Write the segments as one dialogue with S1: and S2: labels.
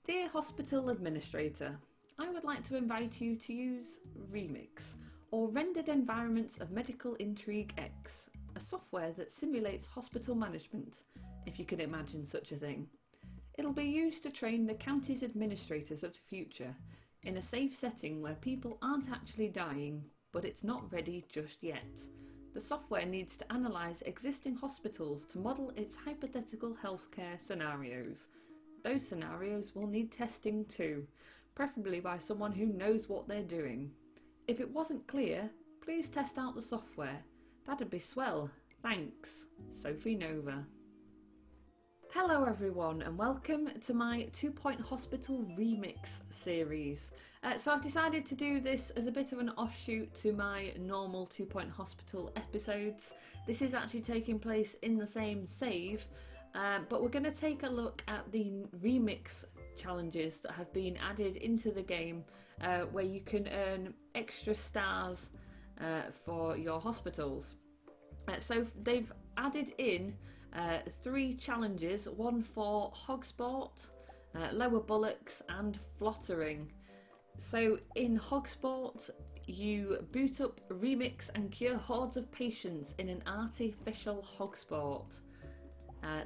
S1: Dear Hospital Administrator, I would like to invite you to use R.E.M.I.X, or Rendered Environments of Medical Intrigue X, a software that simulates hospital management, if you can imagine such a thing. It'll be used to train the county's administrators of the future, in a safe setting where people aren't actually dying, but it's not ready just yet. The software needs to analyse existing hospitals to model its hypothetical healthcare scenarios. Those scenarios will need testing too, preferably by someone who knows what they're doing. If it wasn't clear, please test out the software. That'd be swell. Thanks, Sophie Nova. Hello everyone and welcome to my 2 Point Hospital R.E.M.I.X series. So I've decided to do this as a bit of an offshoot to my normal 2 Point Hospital episodes. This is actually taking place in the same save, but we're going to take a look at the R.E.M.I.X challenges that have been added into the game, where you can earn extra stars for your hospitals. So they've added in 3 challenges, one for Hogsport, Lower Bullocks and Flottering. So in Hogsport, you boot up R.E.M.I.X and cure hordes of patients in an artificial Hogsport.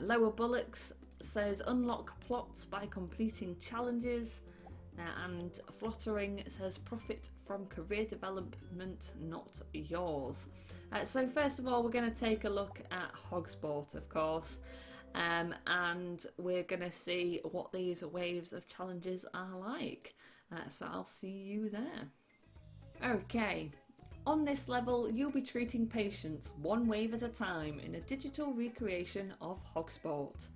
S1: Lower Bullocks says unlock plots by completing challenges, and Flottering says profit from career development, not yours. So first of all, we're going to take a look at Hogsport, of course, and we're going to see what these waves of challenges are like. So I'll see you there. Okay. On this level, you'll be treating patients one wave at a time in a digital recreation of Hogsport.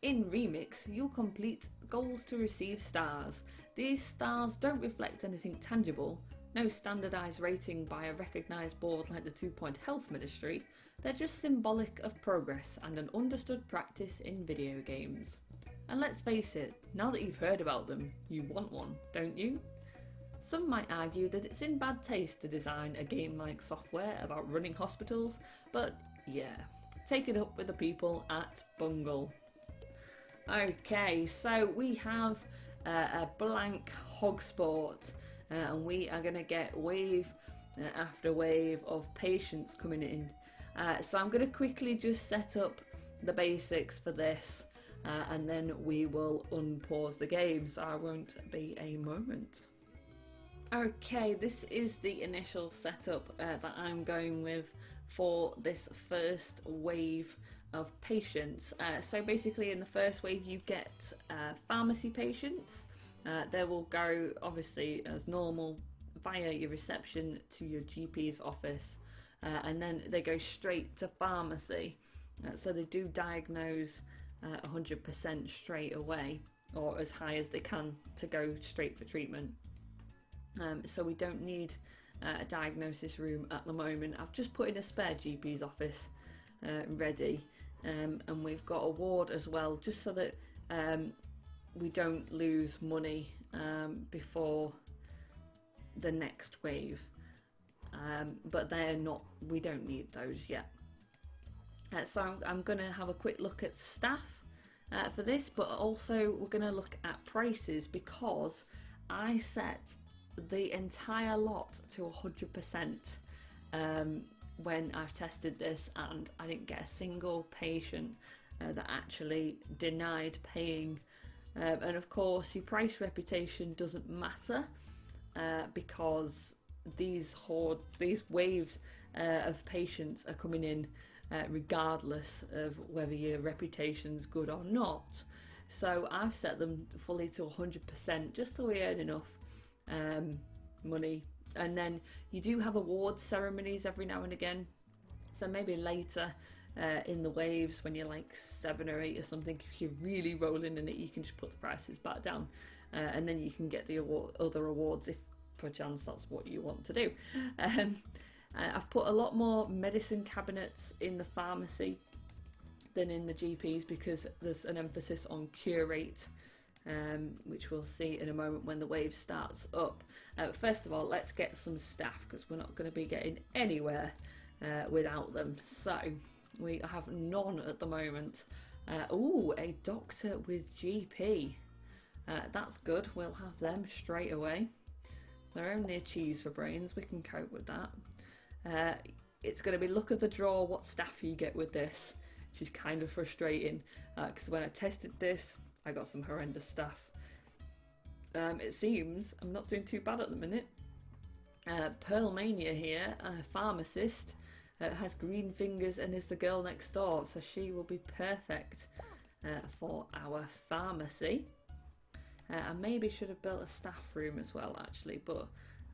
S1: In R.E.M.I.X, you'll complete goals to receive stars. These stars don't reflect anything tangible, no standardised rating by a recognised board like the 2 Point Health Ministry. They're just symbolic of progress and an understood practice in video games. And let's face it, now that you've heard about them, you want one, don't you? Some might argue that it's in bad taste to design a game-like software about running hospitals, but yeah, take it up with the people at Bungle. Okay, so we have a blank Hogsport, and we are going to get wave after wave of patients coming in. So I'm going to quickly just set up the basics for this, and then we will unpause the game, so I won't be a moment. Okay, this is the initial setup that I'm going with for this first wave of patients. So basically in the first wave you get pharmacy patients. They will go obviously as normal via your reception to your GP's office, and then they go straight to pharmacy. So they do diagnose 100% straight away, or as high as they can, to go straight for treatment. So we don't need a diagnosis room at the moment. I've just put in a spare GP's office ready, and we've got a ward as well, just so that we don't lose money before the next wave. But they're not, we don't need those yet. So I'm going to have a quick look at staff for this, but also we're going to look at prices, because I set the entire lot to 100% when I've tested this, and I didn't get a single patient that actually denied paying. And of course your price reputation doesn't matter, because these waves of patients are coming in regardless of whether your reputation's good or not. So I've set them fully to 100% just so we earn enough money. And then you do have award ceremonies every now and again, so maybe later in the waves when you're like 7 or 8 or something, if you're really rolling in it, you can just put the prices back down, and then you can get the other awards if perchance that's what you want to do. I've put a lot more medicine cabinets in the pharmacy than in the GPs, because there's an emphasis on cure rate, which we'll see in a moment when the wave starts up. First of all, let's get some staff, because we're not going to be getting anywhere without them. So we have none at the moment. A doctor with GP. That's good, we'll have them straight away. They're only a cheese for brains, we can cope with that. It's going to be luck of the draw what staff you get with this, which is kind of frustrating, because when I tested this, I got some horrendous staff. It seems I'm not doing too bad at the minute. Pearl Mania here, a pharmacist, has green fingers and is the girl next door, so she will be perfect for our pharmacy. I maybe should have built a staff room as well, actually, but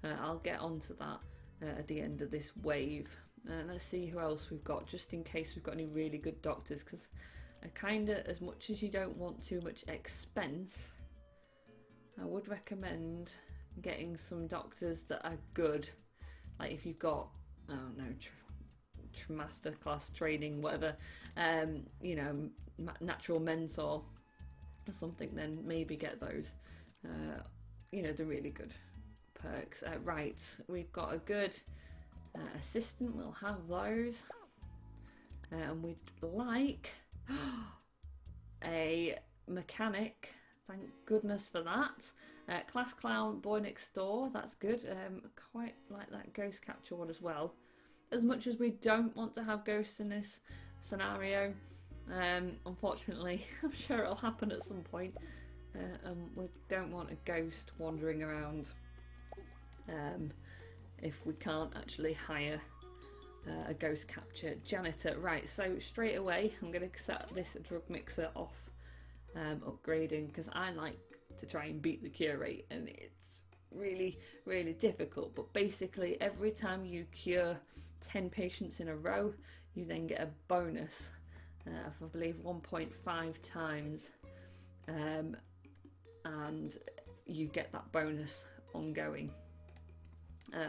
S1: I'll get onto that at the end of this wave. Let's see who else we've got, just in case we've got any really good doctors, because I kind of, as much as you don't want too much expense, I would recommend getting some doctors that are good. Like if you've got, I don't know, masterclass training, whatever, you know, natural mentor or something, then maybe get those. You know, the really good perks. Right, we've got a good assistant, we'll have those. And we'd like a mechanic, thank goodness for that. Class clown, boy next door, that's good. Quite like that ghost capture one as well. As much as we don't want to have ghosts in this scenario, unfortunately, I'm sure it'll happen at some point. We don't want a ghost wandering around if we can't actually hire a ghost capture janitor. Right, so straight away I'm going to set this drug mixer off upgrading, because I like to try and beat the cure rate, and it's really difficult. But basically every time you cure 10 patients in a row, you then get a bonus of, I believe, 1.5 times, and you get that bonus ongoing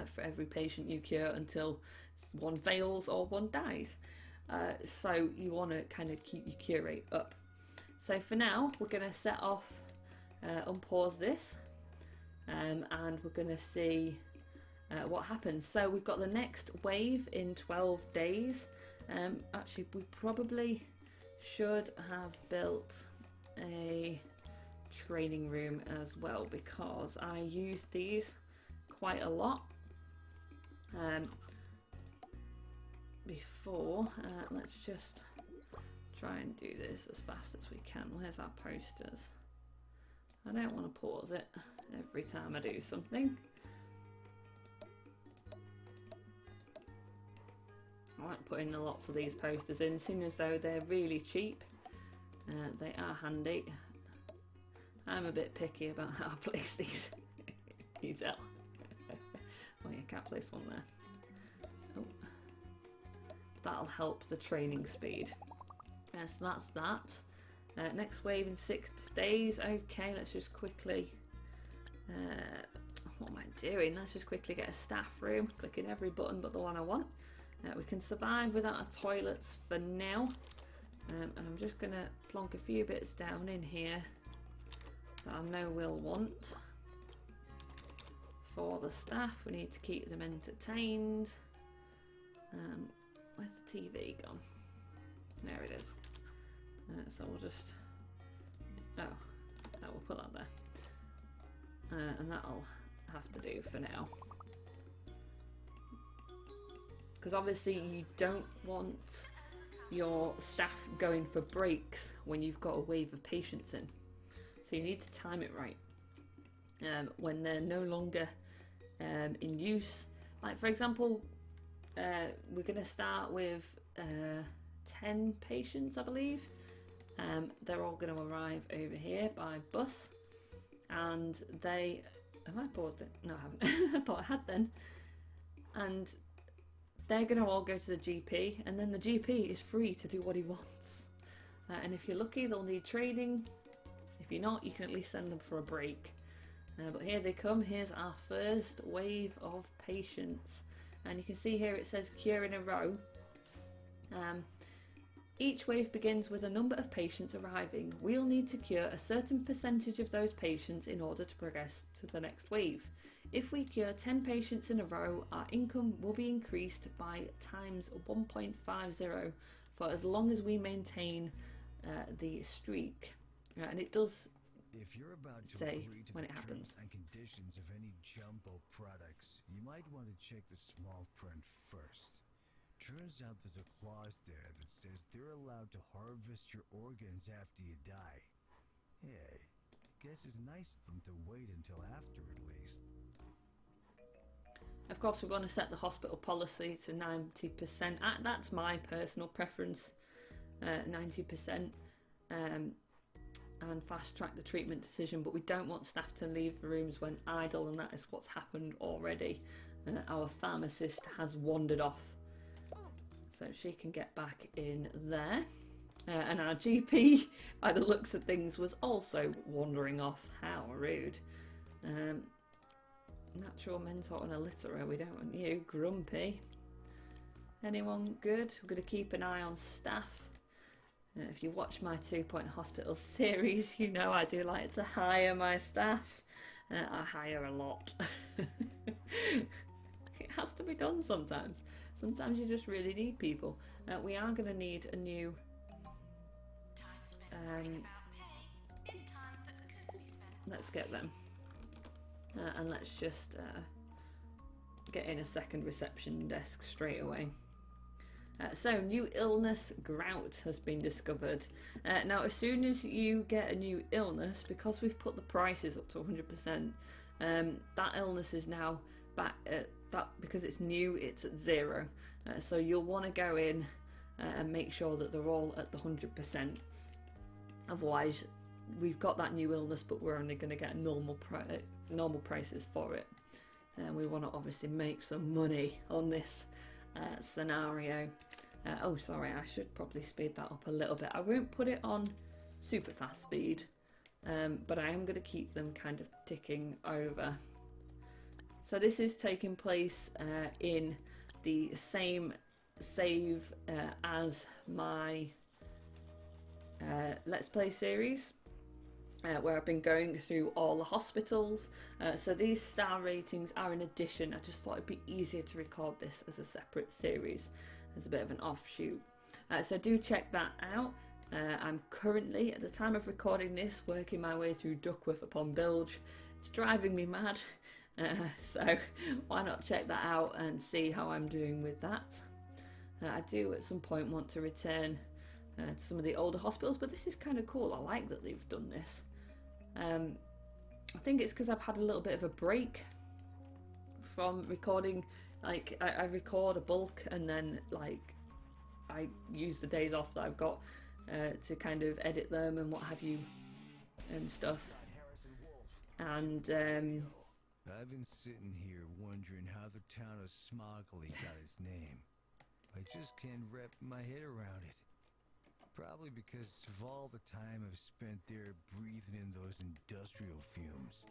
S1: for every patient you cure until one fails or one dies. So you want to kind of keep your cure rate up. So for now, we're going to set off, unpause this, and we're going to see what happens. So we've got the next wave in 12 days. Actually, we probably should have built a training room as well, because I use these quite a lot before. Let's just try and do this as fast as we can. Where's our posters? I don't want to pause it every time I do something. I like putting lots of these posters in, seeing as though they're really cheap. They are handy. I'm a bit picky about how I place these. You tell. Oh, you can't place one there. Oh. That'll help the training speed. So that's that. Next wave in 6 days. Okay, let's just quickly... what am I doing? Let's just quickly get a staff room. Clicking every button but the one I want. We can survive without a toilets for now. And I'm just going to plonk a few bits down in here that I know we'll want. For the staff, we need to keep them entertained. Where's the TV gone? There it is. So we'll just... Oh, we'll put that there. And that'll have to do for now. Because obviously you don't want your staff going for breaks when you've got a wave of patients in. So you need to time it right. When they're no longer in use. Like for example, we're going to start with 10 patients, I believe. They're all going to arrive over here by bus. And they... Have I paused it? No, I haven't. I thought I had then. And they're going to all go to the GP, and then the GP is free to do what he wants. And if you're lucky, they'll need training. If you're not, you can at least send them for a break. But here they come. Here's our first wave of patients. And you can see here it says cure in a row. Each wave begins with a number of patients arriving. We'll need to cure a certain percentage of those patients in order to progress to the next wave. If we cure 10 patients in a row, our income will be increased by times 1.50 for as long as we maintain the streak. And it does
S2: If you're about to
S1: say
S2: agree to
S1: when
S2: the
S1: it happens.
S2: terms and conditions of any jumbo products, you might want to check the small print first. Turns out there's a clause there that says they're allowed to harvest your organs after you die. Hey, I guess it's nice of them to wait until after at least.
S1: Of course, we want to set the hospital policy to 90%. That's my personal preference, 90%. And fast track the treatment decision, but we don't want staff to leave the rooms when idle, and that is what's happened already. Our pharmacist has wandered off, so she can get back in there. And our GP, by the looks of things, was also wandering off. How rude. Natural mentor and a litterer, we don't want you. Grumpy. Anyone good? We're going to keep an eye on staff. If you watch my 2 Point Hospital series, you know I do like to hire my staff. I hire a lot. It has to be done sometimes. Sometimes you just really need people. We are going to need a new... let's get them. And let's just get in a second reception desk straight away. So, new illness, grout, has been discovered. Now, as soon as you get a new illness, because we've put the prices up to 100%, that illness is now back at that, because it's new, it's at 0. So you'll want to go in and make sure that they're all at the 100%. Otherwise, we've got that new illness, but we're only going to get normal prices for it. And we want to obviously make some money on this scenario. Oh, sorry, I should probably speed that up a little bit. I won't put it on super fast speed, but I am going to keep them kind of ticking over. So this is taking place in the same save as my Let's Play series, where I've been going through all the hospitals. So these star ratings are in addition. I just thought it'd be easier to record this as a separate series, as a bit of an offshoot. So do check that out. I'm currently, at the time of recording this, working my way through Duckworth upon Bilge. It's driving me mad. So why not check that out and see how I'm doing with that. I do at some point want to return to some of the older hospitals, but this is kind of cool. I like that they've done this. I think it's because I've had a little bit of a break from recording. Like I record a bulk and then like I use the days off that I've got to kind of edit them and what have you and stuff. And
S2: I've been sitting here wondering how the town of Smogley got its name. I just can't wrap my head around it. Probably because of all the time I've spent there breathing in those industrial fumes.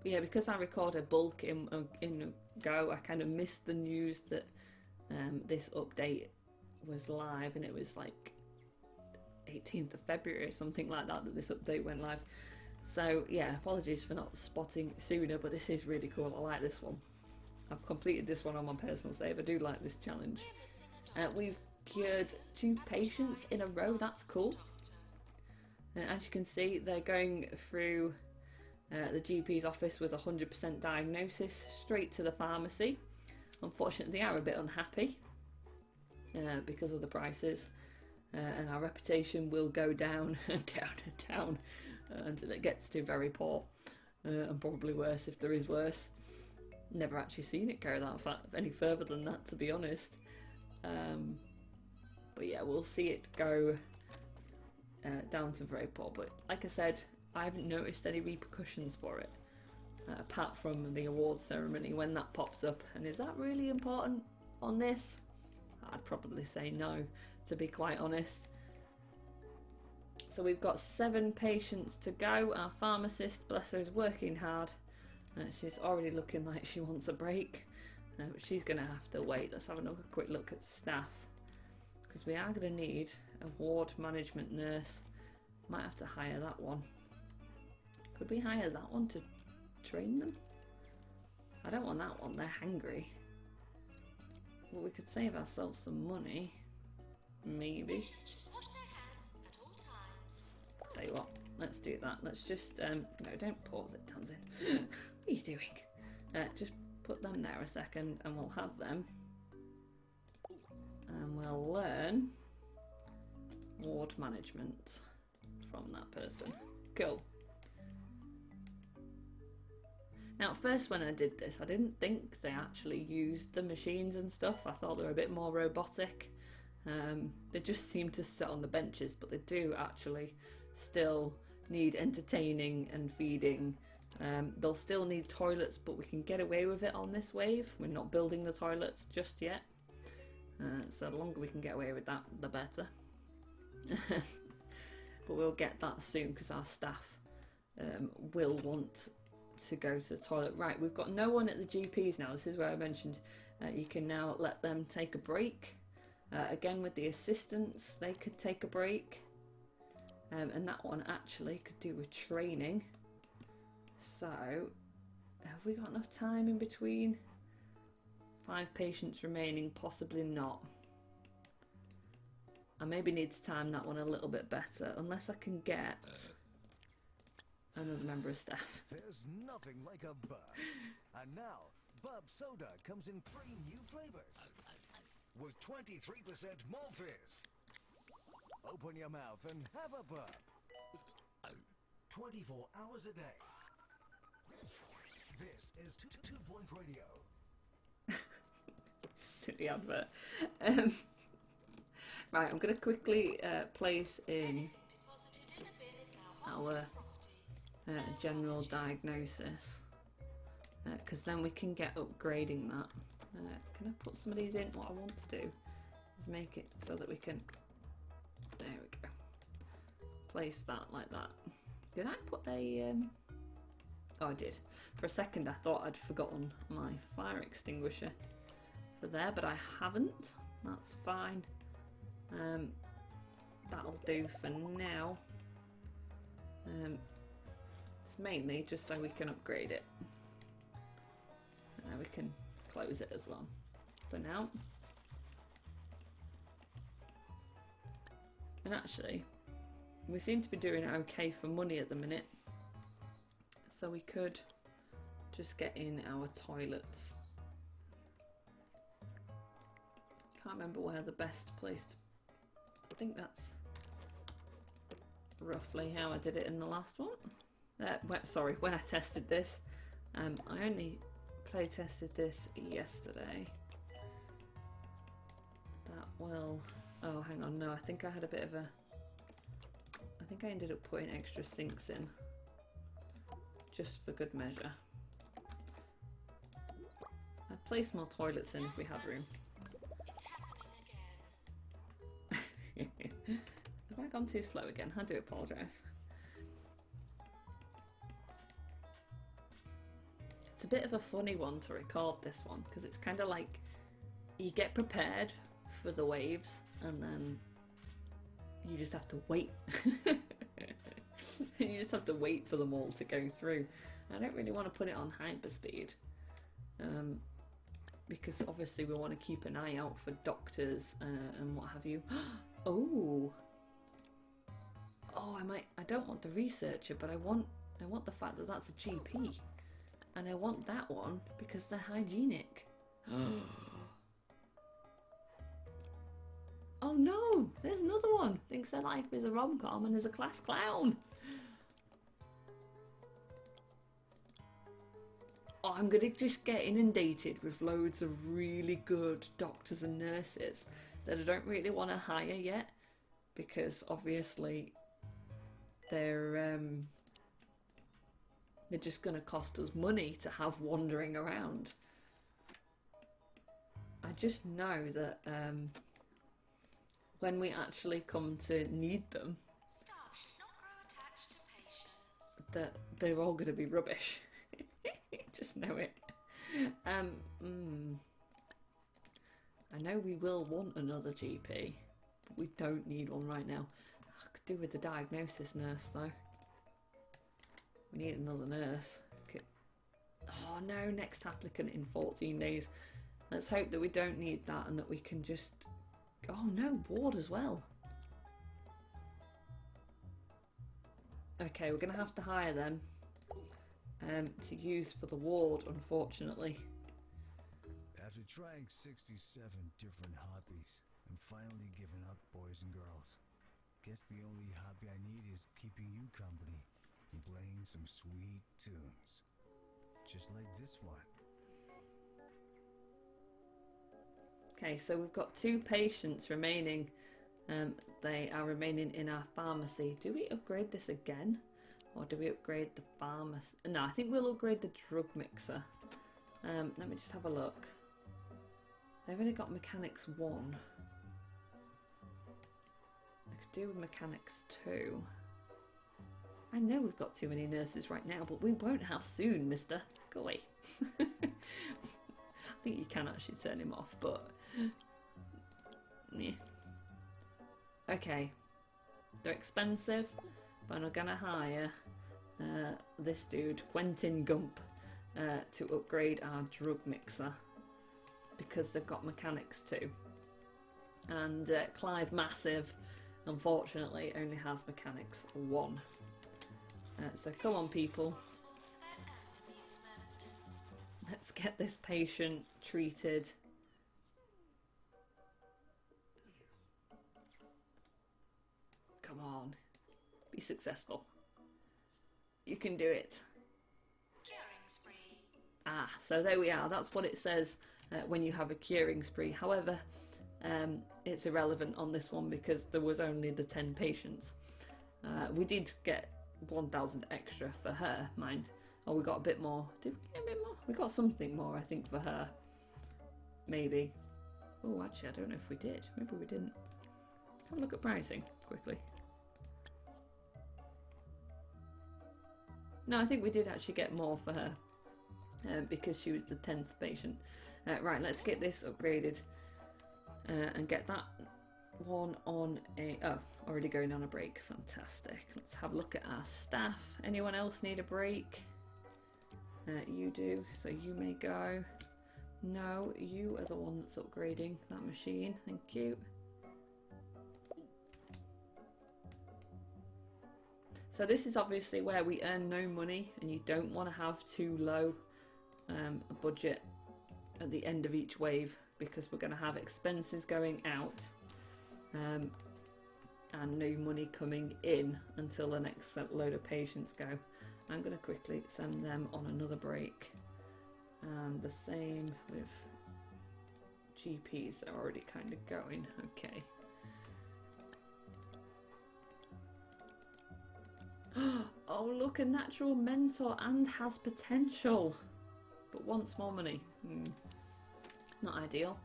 S1: Yeah, because I recorded bulk in a go, I kind of missed the news that this update was live, and it was like 18th of February or something like that this update went live. So yeah, apologies for not spotting sooner, but this is really cool. I like this one. I've completed this one on my personal save. I do like this challenge. We've cured 2 patients in a row. That's cool. As you can see, they're going through the GP's office with 100% diagnosis straight to the pharmacy. Unfortunately, they are a bit unhappy because of the prices, and our reputation will go down and down and down until it gets to very poor, and probably worse if there is worse. Never actually seen it go that any further than that, to be honest. But yeah, we'll see it go down to very poor. But like I said, I haven't noticed any repercussions for it, apart from the awards ceremony when that pops up. And is that really important on this? I'd probably say no, to be quite honest. So we've got 7 patients to go. Our pharmacist, bless her, is working hard. She's already looking like she wants a break, but she's going to have to wait. Let's have a quick look at staff, because we are going to need a ward management nurse. Might have to hire that one. Could we hire that one to train them? I don't want that one, they're hangry. But we could save ourselves some money. Maybe. Tell you what, let's do that. Let's just, no, don't pause it, Tamz. What are you doing? Just put them there a second and we'll have them. And we'll learn ward management from that person. Cool. Now, at first when I did this, I didn't think they actually used the machines and stuff. I thought they were a bit more robotic. They just seem to sit on the benches, but they do actually still need entertaining and feeding. They'll still need toilets, but we can get away with it on this wave. We're not building the toilets just yet. So the longer we can get away with that, the better. But we'll get that soon because our staff will want to go to the toilet. Right, we've got no one at the GPs now. This is where I mentioned you can now let them take a break. Again, with the assistants, they could take a break. And that one actually could do with training. So, have we got enough time in between? 5 patients remaining, possibly not. I maybe need to time that one a little bit better, unless I can get another member of staff.
S2: There's nothing like a bub. And now, Bub Soda comes in 3 new flavors. With 23% more fizz. Open your mouth and have a bub. 24 hours a day. This is 2-Point Radio.
S1: Silly advert. Right, I'm going to quickly place in our general diagnosis, because then we can get upgrading that. Can I put some of these in? What I want to do is make it so that we can, there we go, place that like that. Did I put a, oh I did. For a second I thought I'd forgotten my fire extinguisher for there, but I haven't. That's fine. That'll do for now. It's mainly just so we can upgrade it. We can close it as well for now. And actually, we seem to be doing okay for money at the minute, so we could just get in our toilets. Can't remember where the best place to, I think that's roughly how I did it in the last one. Sorry, when I tested this. I only play tested this yesterday. That will, oh hang on, no, I think I had a bit of a, I think I ended up putting extra sinks in just for good measure. I'd place more toilets in if we had room. Have I gone too slow again? I do apologise. It's a bit of a funny one to record, this one, because it's kind of like you get prepared for the waves and then you just have to wait. You just have to wait for them all to go through. I don't really want to put it on hyperspeed because obviously we want to keep an eye out for doctors and what have you. Oh, I don't want the researcher, but I want the fact that that's a GP. And I want that one because they're hygienic. Oh no, there's another one. Thinks their life is a rom-com and is a class clown. Oh, I'm gonna just get inundated with loads of really good doctors and nurses that I don't really want to hire yet, because obviously they're just going to cost us money to have wandering around. I just know that when we actually come to need them, that they're all going to be rubbish. Just know it. I know we will want another GP, but we don't need one right now. I could do with the diagnosis nurse though. We need another nurse. Okay. Oh no, next applicant in 14 days. Let's hope that we don't need that and that we can just... Oh no, ward as well. Okay, we're going to have to hire them to use for the ward, unfortunately.
S2: After trying 67 different hobbies, I'm finally giving up, boys and girls. Guess the only hobby I need is keeping you company and playing some sweet tunes. Just like this one.
S1: Okay, so we've got 2 patients remaining. They are remaining in our pharmacy. Do we upgrade this again? Or do we upgrade the pharmacy? No, I think we'll upgrade the drug mixer. Let me just have a look. They've only got mechanics 1. I could do with mechanics 2. I know we've got too many nurses right now, but we won't have soon, mister. Go away. I think you can actually turn him off, but... yeah. Okay. They're expensive, but I'm going to hire this dude, Quentin Gump, to upgrade our drug mixer. Because they've got mechanics too. And Clive Massive, unfortunately, only has mechanics 1. So come on, people. Let's get this patient treated. Come on. Be successful. You can do it. Ah, so there we are. That's what it says when you have a curing spree. However, it's irrelevant on this one because there was only the 10 patients. We did get 1,000 extra for her, mind. Oh, we got a bit more. Did we get a bit more? We got something more, I think, for her. Maybe. Oh, actually, I don't know if we did. Maybe we didn't. Let's have a look at pricing quickly. No, I think we did actually get more for her because she was the 10th patient. Right, let's get this upgraded and get that one on a... Oh, already going on a break. Fantastic. Let's have a look at our staff. Anyone else need a break? You do, so you may go. No, you are the one that's upgrading that machine. Thank you. So this is obviously where we earn no money, and you don't want to have too low a budget at the end of each wave, because we're going to have expenses going out and no money coming in until the next load of patients go. I'm going to quickly send them on another break. And the same with GPs, they're already kind of going. Okay. Oh, look, a natural mentor and has potential, but wants more money. Not ideal.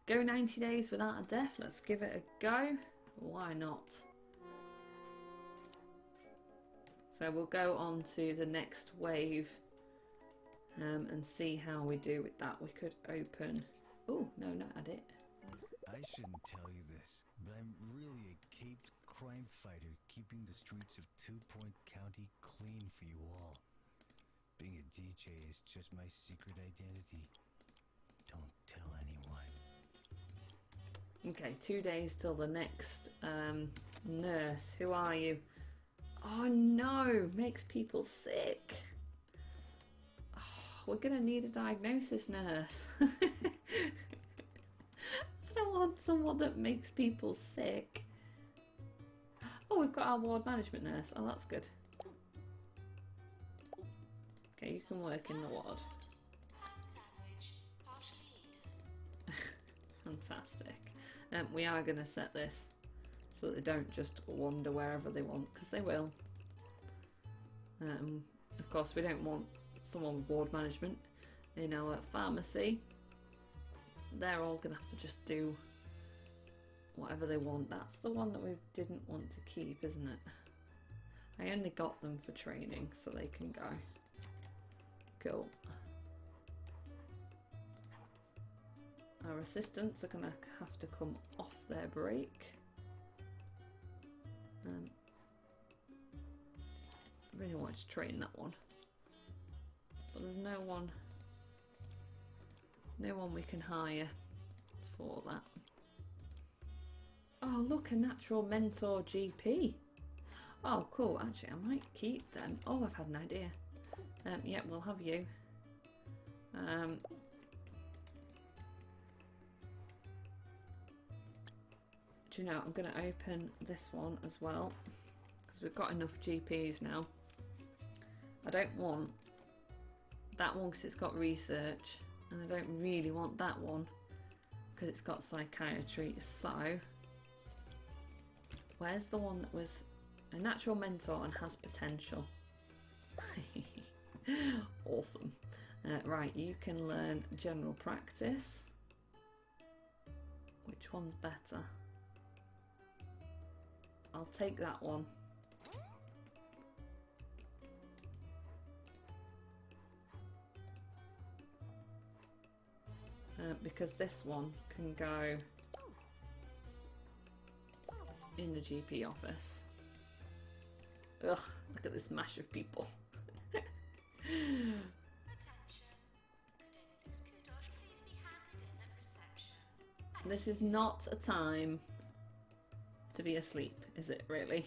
S1: Go 90 days without a death. Let's give it a go. Why not? So we'll go on to the next wave and see how we do with that. We could open... Oh, no, not add it.
S2: I shouldn't tell you this, but I'm really a caped crime fighter keeping the streets of 2 Point County clean for you all. Being a DJ is just my secret identity. Don't tell anyone.
S1: Okay, 2 days till the next nurse. Who are you? Oh no, makes people sick. Oh, we're gonna need a diagnosis nurse. I don't want someone that makes people sick. Oh, we've got our ward management nurse. Oh, that's good. Okay, you can work in the ward. Fantastic. We are going to set this so that they don't just wander wherever they want, because they will. Of course, we don't want someone with ward management in our pharmacy. They're all going to have to just do whatever they want. That's the one that we didn't want to keep, isn't it? I only got them for training so they can go. Cool. Our assistants are going to have to come off their break. I really wanted to train that one, but there's no one we can hire for that. Oh, look, a natural mentor GP. Oh, cool. Actually, I might keep them. Oh, I've had an idea. Yeah, we'll have you. Do you know, I'm going to open this one as well, because we've got enough GPs now. I don't want that one because it's got research, and I don't really want that one because it's got psychiatry. So, where's the one that was a natural mentor and has potential? Awesome. Right, you can learn general practice. Which one's better? I'll take that one. Because this one can go in the GP office. Ugh, look at this mash of people. This is not a time to be asleep, is it really?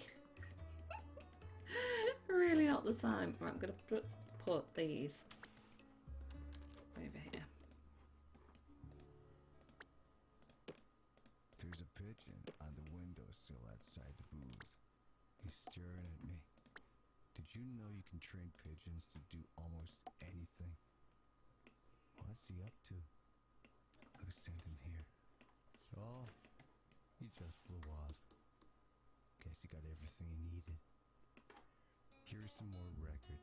S1: Really not the time. Right, I'm going to put these over here.
S2: There's a pigeon on the windowsill outside the booth. He's staring at me. Did you know you can train pigeons to do almost anything? What's he up to? Who sent him here? Oh, he just flew off. Guess he got everything he needed. Here's some more record.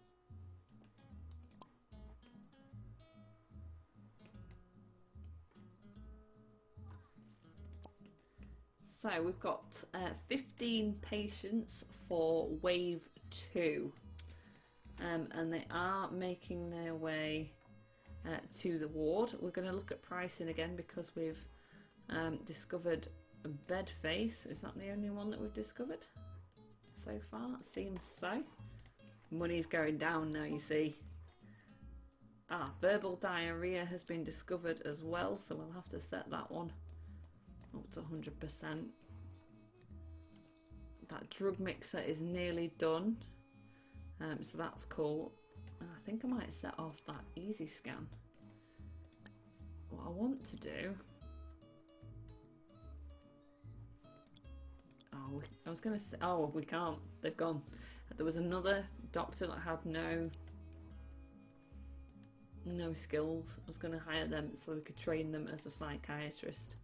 S1: So we've got 15 patients for wave 2, and they are making their way to the ward. We're going to look at pricing again because we've discovered a bed face. Is that the only one that we've discovered so far? It seems so. Money's going down now, you see. Ah, verbal diarrhea has been discovered as well, so we'll have to set that one up to 100%. That drug mixer is nearly done, so that's cool. And I think I might set off that easy scan. What I want to do... Oh, I was going to say... Oh, we can't. They've gone. There was another doctor that had no skills. I was going to hire them so we could train them as a psychiatrist,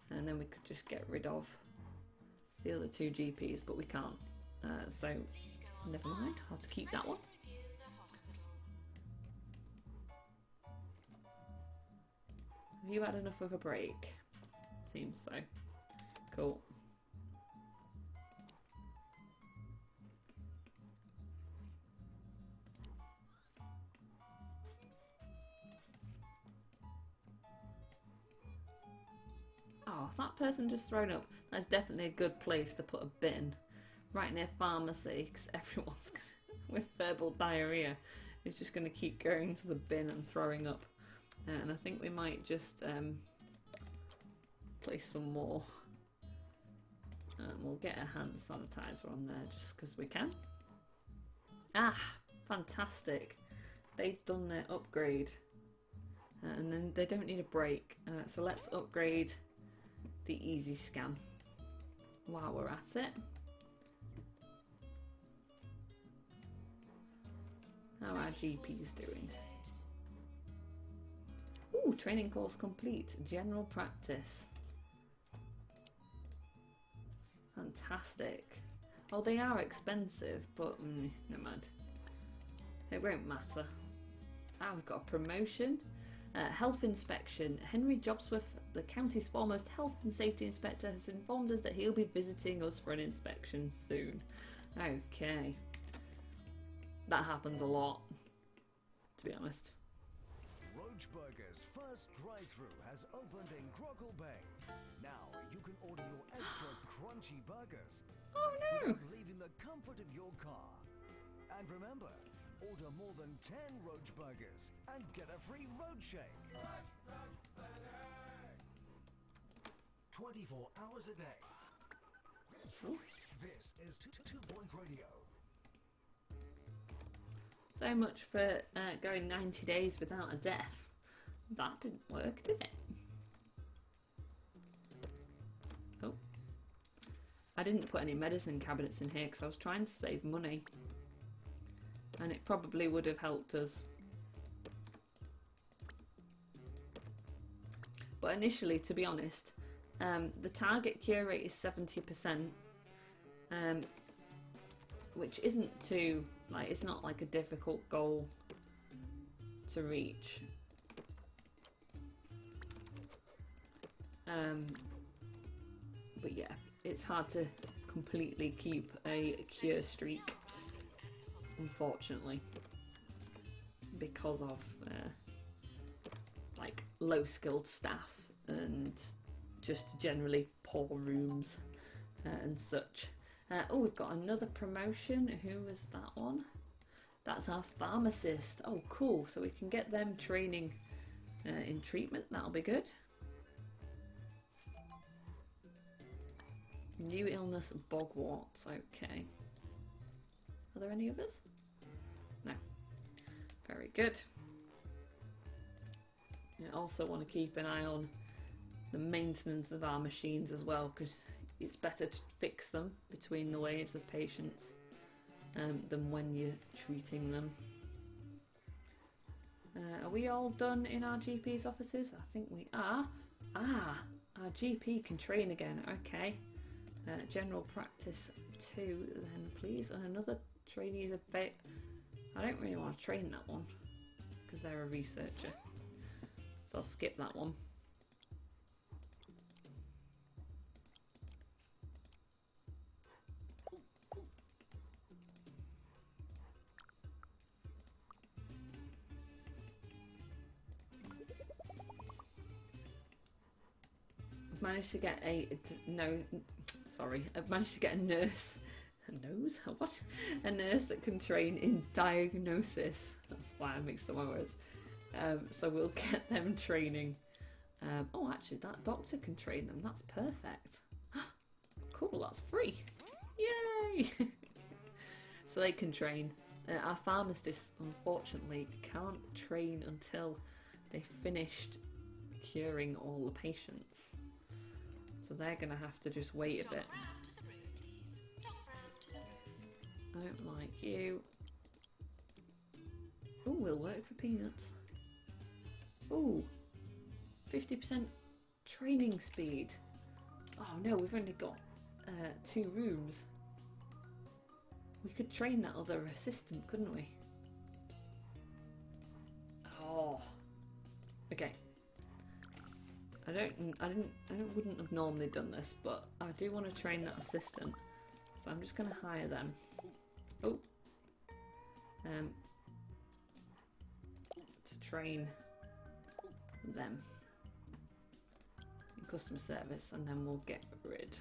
S1: and then we could just get rid of the other 2 GPs, but we can't. So never mind. I'll have to keep that one. Have you had enough of a break? Seems so. Cool. Oh, that person just thrown up. That's definitely a good place to put a bin. Right near pharmacy, because everyone's with verbal diarrhea is just going to keep going to the bin and throwing up. And I think we might just place some more. We'll get a hand sanitizer on there just because we can. Ah, fantastic. They've done their upgrade. And then they don't need a break. So let's upgrade the easy scan while we're at it. How are GPs doing? Ooh, training course complete. General practice. Fantastic. Oh, they are expensive, but never mind. It won't matter. Ah, we've got a promotion. Health inspection. Henry Jobsworth, the county's foremost health and safety inspector, has informed us that he'll be visiting us for an inspection soon. Okay. That happens a lot, to be honest.
S2: Roachburger's first drive-thru has opened in Grockle Bay. Now you can order your extra crunchy burgers.
S1: Oh no!
S2: Without leaving the comfort of your car. And remember, order more than 10 Roachburgers and get a free road shake. 24 hours a day. This is 2 Point Radio.
S1: So much for going 90 days without a death. That didn't work, did it? Oh. I didn't put any medicine cabinets in here because I was trying to save money. And it probably would have helped us. But initially, to be honest, the target cure rate is 70%. Which isn't too, like, it's not like a difficult goal to reach. But yeah, it's hard to completely keep a cure streak, unfortunately, because of like low skilled staff and just generally poor rooms and such. Oh, we've got another promotion. Who was that one? That's our pharmacist. Oh, cool. So we can get them training in treatment. That'll be good. New illness, bogwarts. Okay. Are there any others? No. Very good. I also want to keep an eye on the maintenance of our machines as well, because it's better to fix them between the waves of patients than when you're treating them. Are we all done in our GP's offices? I think we are. Ah, our GP can train again. Okay. General practice 2 then, please. And another trainee's a bit... I don't really want to train that one because they're a researcher. So I'll skip that one. I've managed to get I've managed to get a nurse. What? A nurse that can train in diagnosis. That's why I mixed up my words. So we'll get them training. Oh, actually, that doctor can train them. That's perfect. Cool, that's free. Yay! So they can train. Our pharmacist, unfortunately, can't train until they've finished curing all the patients. So they're going to have to just wait a bit. I don't like you. Oh, we'll work for peanuts. Oh, 50% training speed. Oh no, we've only got 2 rooms. We could train that other assistant, couldn't we? Oh, okay. I wouldn't have normally done this, but I do want to train that assistant, so I'm just going to hire them. Oh, to train them in customer service, and then we'll get rid.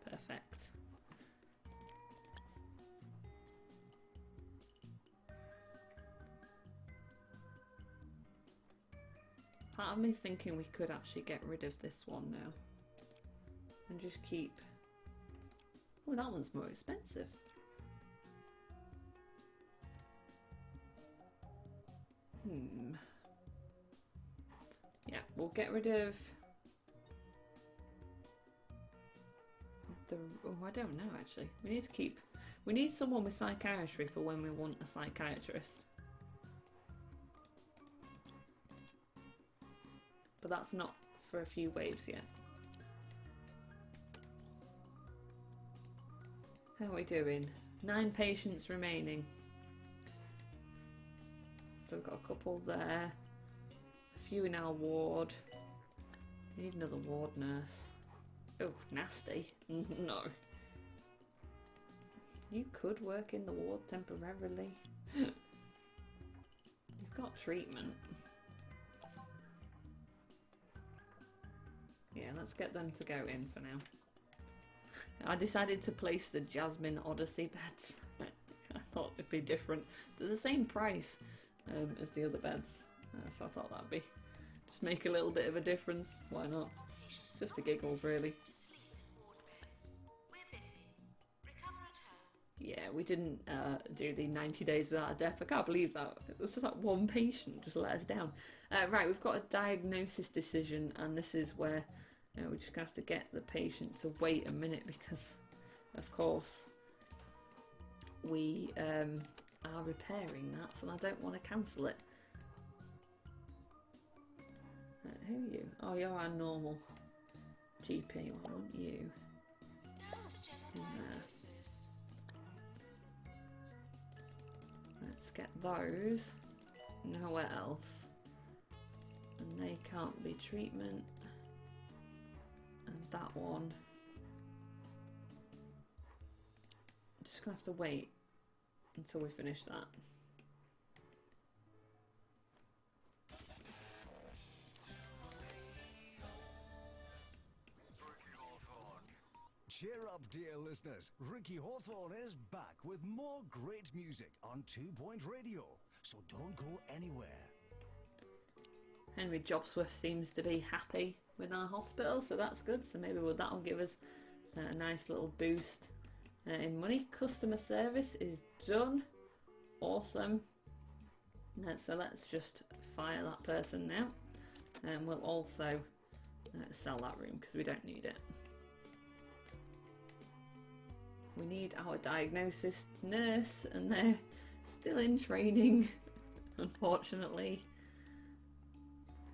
S1: Perfect. Part of me is thinking we could actually get rid of this one now and just keep... Oh, that one's more expensive. Yeah, we'll get rid of the... Oh, I don't know actually. We need to keep... We need someone with psychiatry for when we want a psychiatrist. But that's not for a few waves yet. How are we doing? 9 patients remaining. So we've got a couple there. A few in our ward. We need another ward nurse. Oh, nasty. No. You could work in the ward temporarily. You've got treatment. Yeah, let's get them to go in for now. I decided to place the Jasmine Odyssey beds. I thought it'd be different. They're the same price as the other beds. So I thought that'd be... Just make a little bit of a difference. Why not? Just for giggles, really. Yeah, we didn't do the 90 days without a death. I can't believe that. It was just like one patient just let us down. Right, we've got a diagnosis decision, and this is where we're just going to have to get the patient to wait a minute because, of course, we are repairing that, so I don't want to cancel it. Who are you? Oh, you're our normal GP. Well, I want you. In there. Let's get those. Nowhere else. And they can't be treatment. And that one. Just gonna have to wait until we finish that.
S2: Cheer up, dear listeners. Ricky Hawthorne is back with more great music on 2 Point Radio. So don't go anywhere.
S1: Henry Jobsworth seems to be happy with our hospital, so that's good. So maybe that'll give us a nice little boost in money. Customer service is done. Awesome. So let's just fire that person now. And we'll also sell that room because we don't need it. We need our diagnosis nurse, and they're still in training, unfortunately.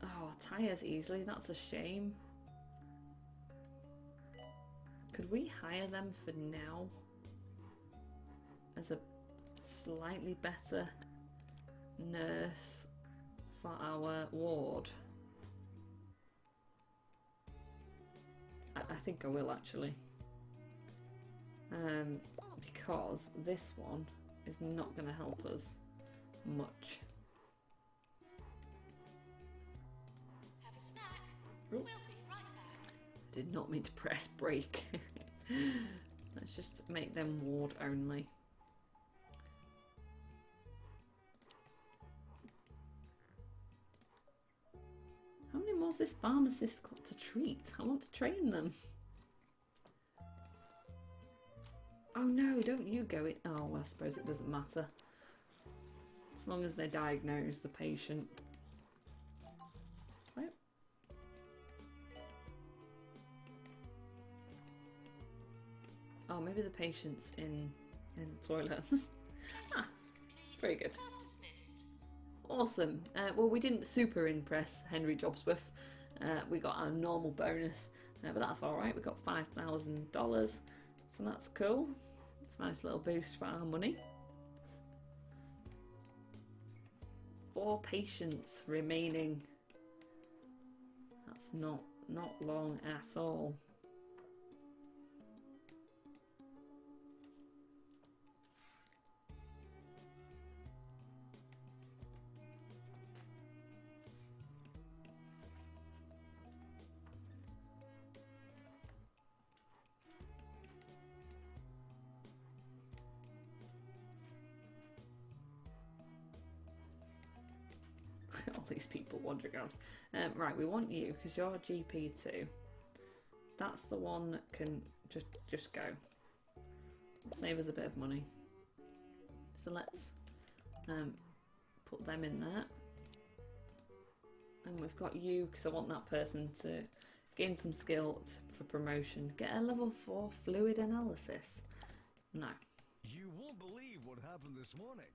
S1: Oh, tires easily, that's a shame. Could we hire them for now as a slightly better nurse for our ward? I think I will actually. Because this one is not going to help us much.
S3: Have a snack.
S1: Ooh.
S3: We'll be right back.
S1: Did not mean to press break. Let's just make them ward only. How many more has this pharmacist got to treat? I want to train them. Oh no, don't you go in. Oh, I suppose it doesn't matter. As long as they diagnose the patient. Right. Oh, maybe the patient's in the toilet. Ah, very good. Awesome. Well, we didn't super impress Henry Jobsworth. We got our normal bonus, but that's alright. We got $5,000, so that's cool. It's a nice little boost for our money. 4 patients remaining. That's not long at all. All these people wandering around. Right, we want you because you're GP2. That's the one that can just go. Save us a bit of money. So let's put them in there. And we've got you because I want that person to gain some skill for promotion. Get a level 4 fluid analysis. No.
S2: You won't believe what happened this morning.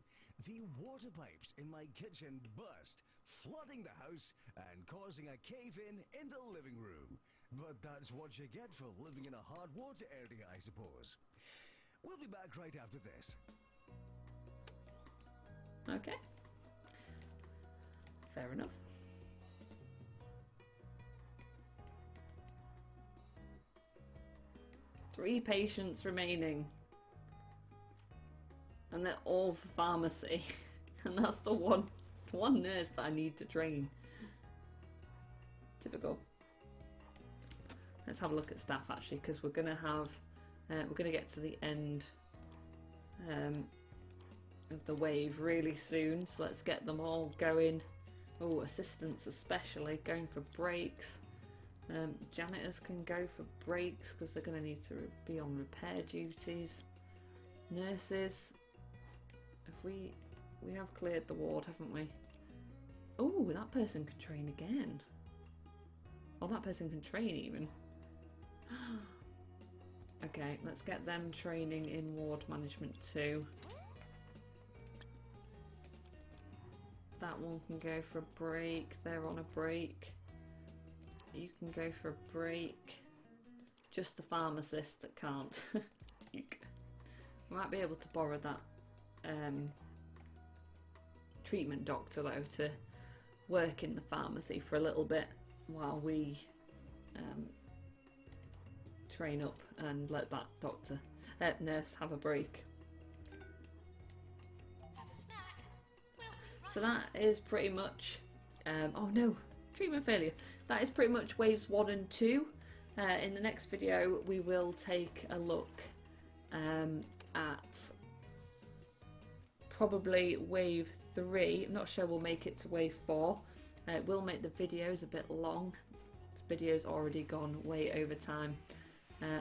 S2: The water pipes in my kitchen burst, flooding the house and causing a cave-in the living room. But that's what you get for living in a hot water area, I suppose. We'll be back right after this.
S1: Okay. Fair enough. Three patients remaining. And they're all for pharmacy. And that's the one nurse that I need to train. Typical. Let's have a look at staff actually, because we're gonna get to the end of the wave really soon. So let's get them all going. Oh, assistants especially going for breaks. Janitors can go for breaks because they're going to need to be on repair duties. Nurses. If we have cleared the ward, haven't we? Oh, that person can train again. Oh, that person can train even. Okay, let's get them training in ward management too. That one can go for a break. They're on a break. You can go for a break. Just the pharmacist that can't. Eek. I might be able to borrow that treatment doctor though to work in the pharmacy for a little bit while we train up and let that doctor, nurse have a break.
S3: Have a snack. We'll be right
S1: So that is pretty much, oh no, treatment failure. That is pretty much waves 1 and 2. In the next video we will take a look at probably wave 3. I'm not sure we'll make it to wave 4. It will make the videos a bit long. This video's already gone way over time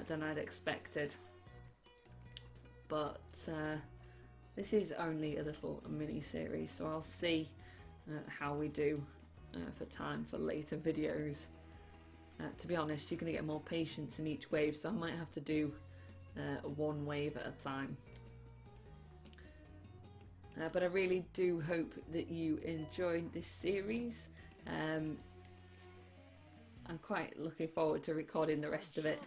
S1: than I'd expected. But this is only a little mini series, so I'll see how we do for time for later videos. To be honest, you're going to get more patience in each wave, so I might have to do one wave at a time. But I really do hope that you enjoyed this series. I'm quite looking forward to recording the rest of it,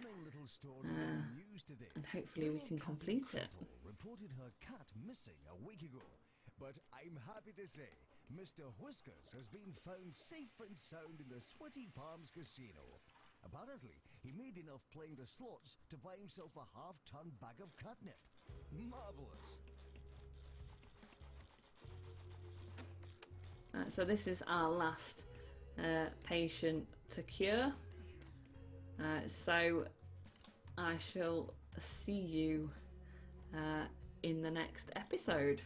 S1: and hopefully we can complete it.
S2: Reported her cat missing a week ago, but I'm happy to say Mr. Whiskers has been found safe and sound in the Sweaty Palms Casino. Apparently, he made enough playing the slots to buy himself a half-ton bag of catnip. Marvellous.
S1: So this is our last patient to cure. So I shall see you in the next episode.